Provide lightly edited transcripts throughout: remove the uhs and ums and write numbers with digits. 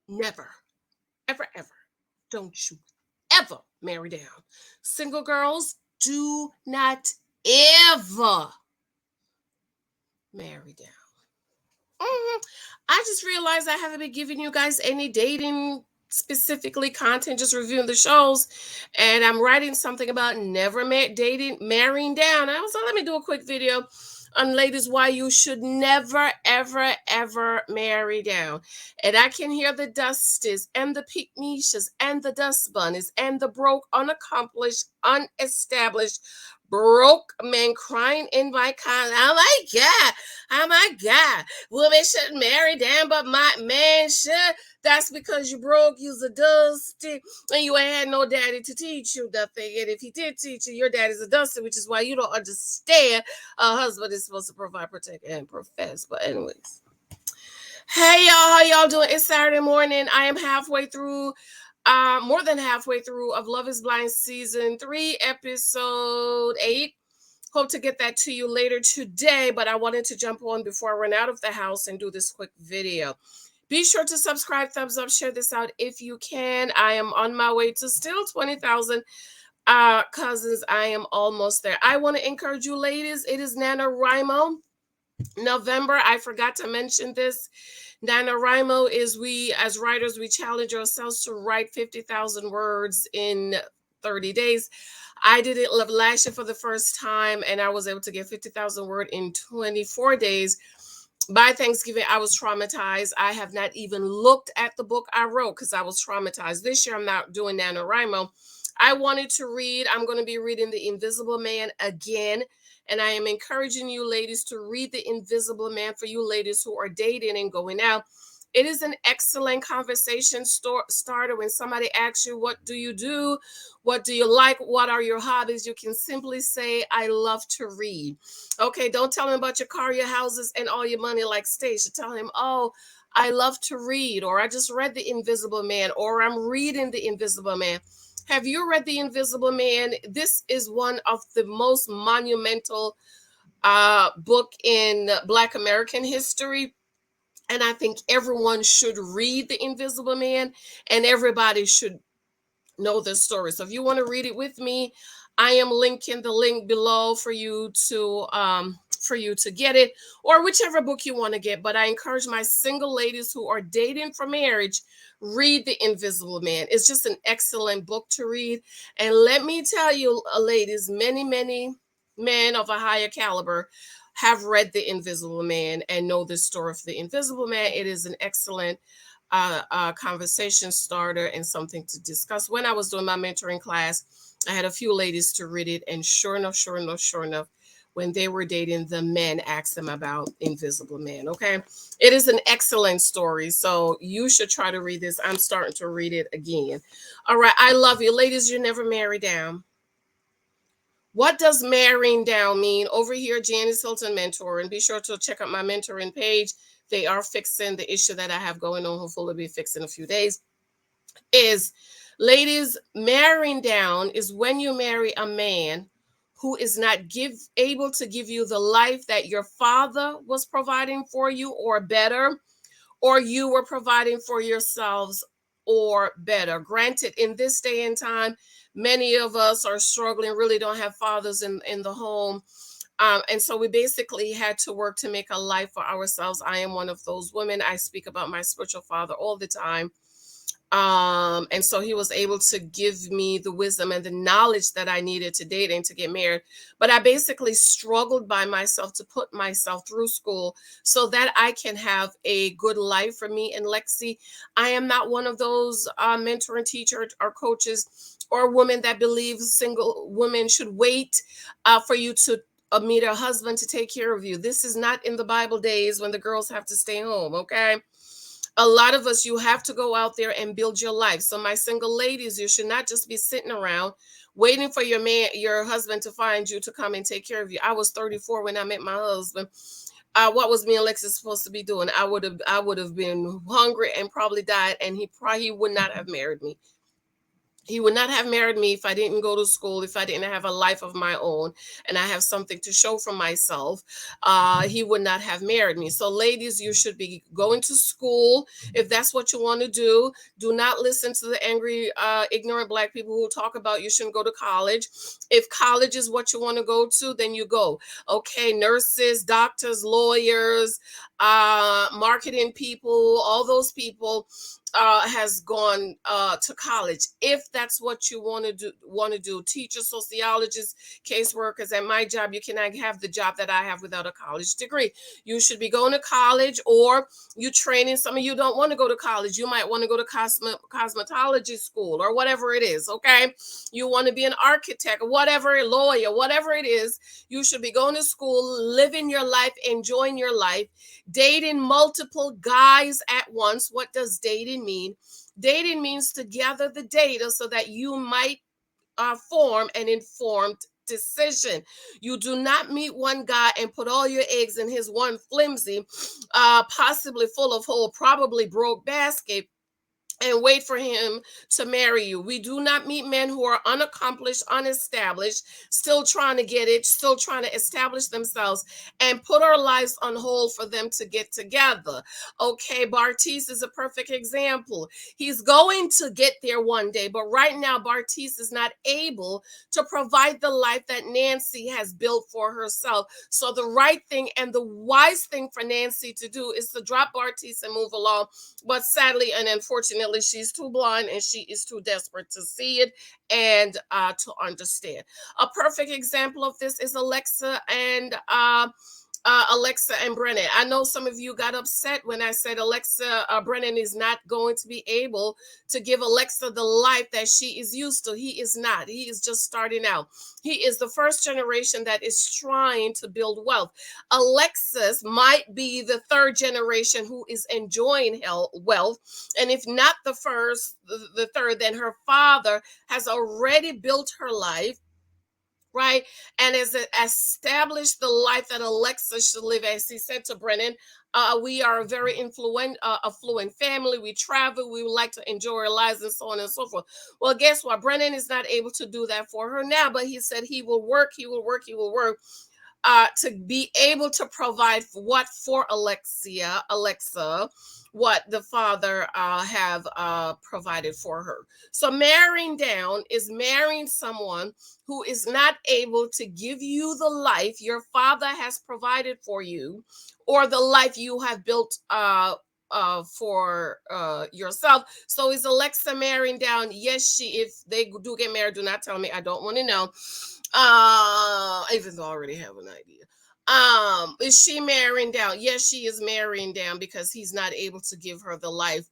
Never, ever, ever. Don't you ever marry down. Single girls, do not ever marry down. I just realized I haven't been giving you guys any dating specifically content, just reviewing the shows. And I'm writing something about never dating, marrying down. I was like, let me do a quick video on ladies why you should never, ever, ever marry down. And I can hear the dusties and the pygmies and the dust bunnies and the broke, unaccomplished, unestablished, broke men crying in my comment. Oh my God. Oh my God. Women shouldn't marry down, but my man should. That's because you broke, you's a dusty, and you ain't had no daddy to teach you nothing. And if he did teach you, your daddy's a dusty, which is why you don't understand a husband is supposed to provide, protect, and profess. But anyways. Hey y'all, how y'all doing? It's Saturday morning. I am halfway through, more than halfway through of Love is Blind season 3, episode 8. Hope to get that to you later today, but I wanted to jump on before I run out of the house and do this quick video. Be sure to subscribe, thumbs up, share this out if you can. I am on my way to still 20,000 cousins. I am almost there. I want to encourage you ladies. It is Nanowrimo November. I forgot to mention this. Nanowrimo is we as writers, we challenge ourselves to write 50,000 words in 30 days. I did it last year for the first time, and I was able to get 50,000 words in 24 days. By Thanksgiving, I was traumatized. I have not even looked at the book I wrote because I was traumatized. This year, I'm not doing NaNoWriMo. I wanted to read. I'm going to be reading The Invisible Man again. And I am encouraging you ladies to read The Invisible Man for you ladies who are dating and going out. It is an excellent conversation starter when somebody asks you, what do you do? What do you like? What are your hobbies? You can simply say, I love to read. Okay, don't tell him about your car, your houses, and all your money like Stacia. Tell him, oh, I love to read, or I just read The Invisible Man, or I'm reading The Invisible Man. Have you read The Invisible Man? This is one of the most monumental book in Black American history. And I think everyone should read The Invisible Man, and everybody should know the story. So if you want to read it with me, I am linking the link below for you to get it, or whichever book you want to get. But I encourage my single ladies who are dating for marriage, read The Invisible Man. It's just an excellent book to read. And let me tell you, ladies, many men of a higher caliber have read The Invisible Man and know the story of The Invisible Man. It is an excellent conversation starter and something to discuss. When I was doing my mentoring class, I had a few ladies to read it, and sure enough, when they were dating, the men asked them about Invisible Man. Okay, it is an excellent story, so you should try to read this. I'm starting to read it again. All right, I love you, ladies. You never marry down. What does marrying down mean? Over here, Janice Hylton Mentoring. Be sure to check out my mentoring page. They are fixing the issue that I have going on. Hopefully, be fixed in a few days. Is ladies, marrying down is when you marry a man who is not able to give you the life that your father was providing for you or better, or you were providing for yourselves or better. Granted, in this day and time, many of us are struggling, really don't have fathers in the home. And so we basically had to work to make a life for ourselves. I am one of those women. I speak about my spiritual father all the time. And so he was able to give me the wisdom and the knowledge that I needed to date and to get married. But I basically struggled by myself to put myself through school so that I can have a good life for me and Lexi. I am not one of those mentoring teachers or coaches or women that believe single women should wait for you to meet a husband to take care of you. This is not in the Bible days when the girls have to stay home, okay? A lot of us, you have to go out there and build your life. So my single ladies, you should not just be sitting around waiting for your husband to find you to come and take care of you. I was 34 when I met my husband. What was me and Alexis supposed to be doing? I would have been hungry and probably died, and he would not have married me. He would not have married me if I didn't go to school, if I didn't have a life of my own, and I have something to show for myself. He would not have married me. So, ladies, you should be going to school if that's what you want to do. Do not listen to the angry, ignorant black people who talk about you shouldn't go to college. If college is what you want to go to, then you go. Okay, nurses, doctors, lawyers, marketing people, all those people has gone to college. If that's what you want to do, teachers, sociologists, caseworkers. At my job, you cannot have the job that I have without a college degree. You should be going to college, or you training. Some of you don't want to go to college. You might want to go to cosmetology school or whatever it is. Okay, you want to be an architect or whatever, a lawyer, whatever it is. You should be going to school, living your life, enjoying your life, dating multiple guys at once. What does dating mean? Dating means to gather the data so that you might form an informed decision. You do not meet one guy and put all your eggs in his one flimsy, possibly full of hole, probably broke basket, and wait for him to marry you. We do not meet men who are unaccomplished, unestablished, still trying to get it, still trying to establish themselves, and put our lives on hold for them to get together. Okay, Bartiz is a perfect example. He's going to get there one day, but right now, Bartiz is not able to provide the life that Nancy has built for herself. So, the right thing and the wise thing for Nancy to do is to drop Bartiz and move along. But sadly and unfortunately, she's too blind and she is too desperate to see it and to understand. A perfect example of this is Alexa and Brennan. I know some of you got upset when I said Brennan is not going to be able to give Alexa the life that she is used to. He is not. He is just starting out. He is the first generation that is trying to build wealth. Alexis might be the third generation who is enjoying wealth. And if not the first, the third, then her father has already built her life, right? And as it established the life that Alexa should live, as he said to Brennan, we are a very affluent family. We travel, we would like to enjoy our lives, and so on and so forth. Well, guess what? Brennan is not able to do that for her now, but he said he will work, he will work, he will work to be able to provide for what for Alexa, what the father have provided for her. So marrying down is marrying someone who is not able to give you the life your father has provided for you, or the life you have built for yourself. So is Alexa marrying down? Yes, she. If they do get married, do not tell me. I don't want to know. Even though I already have an idea. Is she marrying down? Yes, she is marrying down because he's not able to give her the life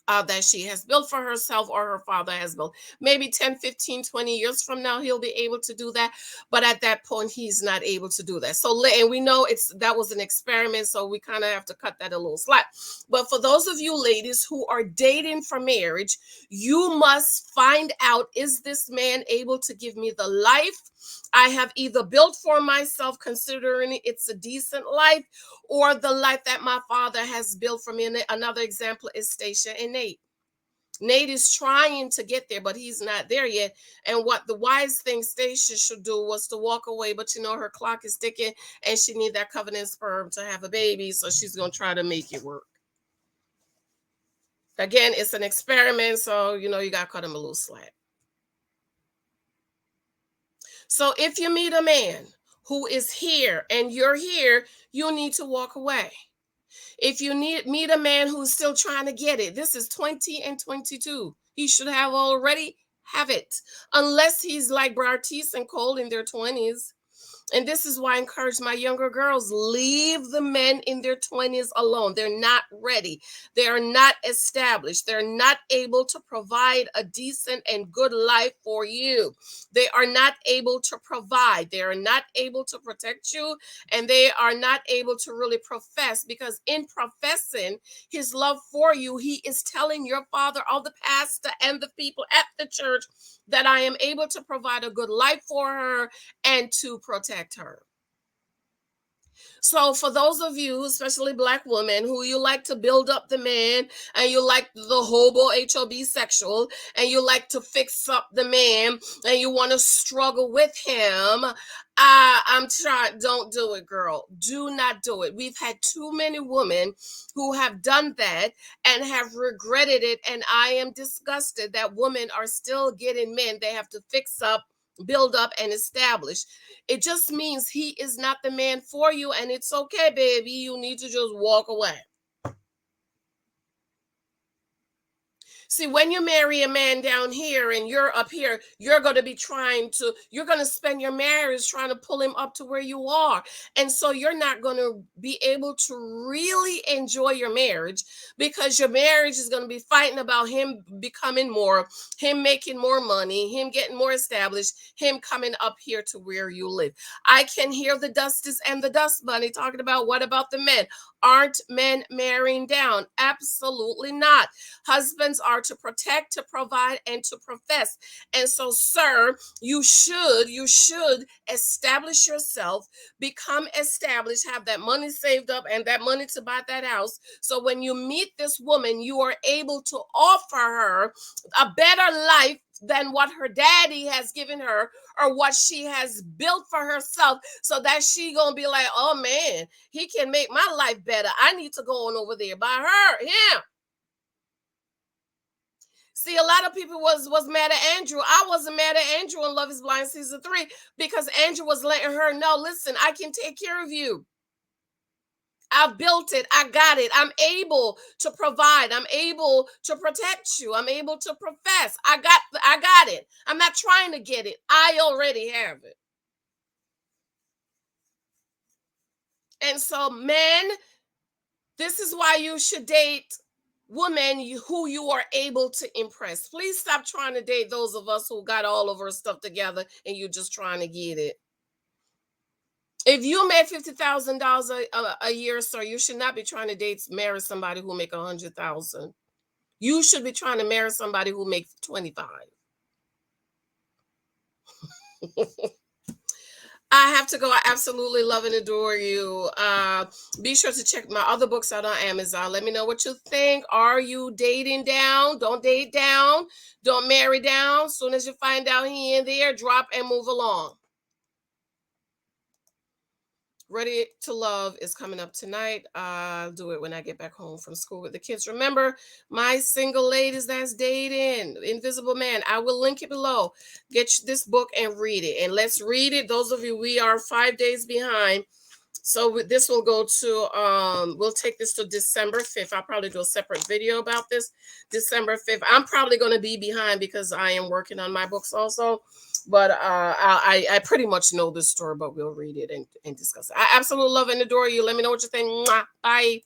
that she has built for herself or her father has built. Maybe 10, 15, 20 years from now, he'll be able to do that. But at that point, he's not able to do that. So, and we know that was an experiment. So we kind of have to cut that a little slack. But for those of you ladies who are dating for marriage, you must find out, is this man able to give me the life I have either built for myself, considering it's a decent life, or the life that my father has built for me? And another example is Stacia and Nate. Nate is trying to get there, but he's not there yet. And what the wise thing Stacia should do was to walk away, but her clock is ticking and she need that covenant sperm to have a baby, so she's going to try to make it work. Again, it's an experiment, so you got to cut him a little slack. So if you meet a man who is here and you're here, you need to walk away. If you meet a man who's still trying to get it, this is 20 and 22. He should have already have it, unless he's like Bartiz and Cole in their 20s. And this is why I encourage my younger girls, leave the men in their 20s alone. They're not ready. They are not established. They're not able to provide a decent and good life for you. They are not able to provide. They are not able to protect you. And they are not able to really profess, because in professing his love for you, he is telling your father, all the pastor and the people at the church, that I am able to provide a good life for her and to protect her. So for those of you, especially black women, who you like to build up the man and you like the hobo HOB sexual and you like to fix up the man and you want to struggle with him, I'm trying, don't do it, girl. Do not do it. We've had too many women who have done that and have regretted it. And I am disgusted that women are still getting men they have to fix up, build up, and establish. It just means he is not the man for you, and it's okay, baby. You need to just walk away. See, when you marry a man down here and you're up here, you're going to spend your marriage trying to pull him up to where you are. And so you're not going to be able to really enjoy your marriage because your marriage is going to be fighting about him becoming more, him making more money, him getting more established, him coming up here to where you live. I can hear the Dusties and the Dust Bunny talking about, what about the men? Aren't men marrying down? Absolutely not. Husbands are to protect, to provide, and to profess. And so, sir, you should establish yourself, become established, have that money saved up and that money to buy that house. So when you meet this woman, you are able to offer her a better life than what her daddy has given her or what she has built for herself, so that she gonna be like, oh man, he can make my life better. I need to go on over there by her, him. See, a lot of people was mad at Andrew. I wasn't mad at Andrew in Love Is Blind season 3 because Andrew was letting her know, listen, I can take care of you. I've built it. I got it. I'm able to provide. I'm able to protect you. I'm able to profess. I got it. I'm not trying to get it. I already have it. And so, men, this is why you should date women who you are able to impress. Please stop trying to date those of us who got all of our stuff together and you're just trying to get it. If you made $50,000 a year, sir, you should not be trying to marry somebody who make 100,000. You should be trying to marry somebody who makes 25. I have to go. I absolutely love and adore you. Be sure to check my other books out on Amazon. Let me know what you think. Are you dating down? Don't date down. Don't marry down. Soon as you find out he in there, drop and move along. Ready to Love is coming up tonight. I'll do it when I get back home from school with the kids. Remember, my single ladies that's dating, Invisible Man. I will link it below. Get this book and read it. And let's read it. Those of you, we are 5 days behind. So this will go to, we'll take this to December 5th. I'll probably do a separate video about this. December 5th. I'm probably going to be behind because I am working on my books also. But I pretty much know this story, but we'll read it and discuss it. I absolutely love and adore you. Let me know what you think. Mwah. Bye.